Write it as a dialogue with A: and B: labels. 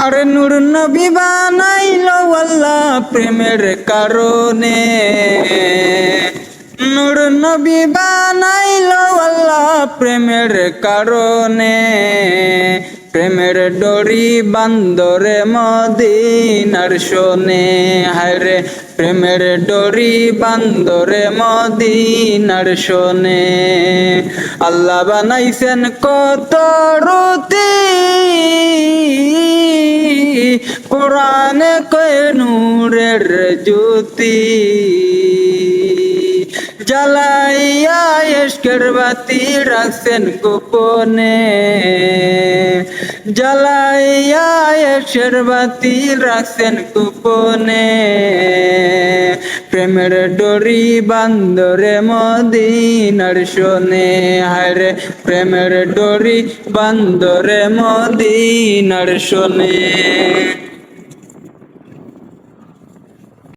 A: আরে নূর নবী বানাইলো আল্লাহ প্রেমের কারণে, নূর নবী বানাইলো আল্লাহ প্রেমের কারণে। প্রেমের ডরি বান্দরে মদিনার শোনে, হায়রে প্রেমের ডরি বান্দরে মদিনার শোনে। আল্লাহ বানাইছেন কত রতি, কোরআনে কয় নূরের জ্যোতি। জ্বালাইয়া ইশকের বাতি রাখছেন গোপনে, জ্বালাইয়া ইশকের বাতি রাখছেন গোপনে। প্রেমের ডরি বান্দরে মদিনার শোনে, হায়রে প্রেমের ডরি বান্দরে মদিনার শোনে।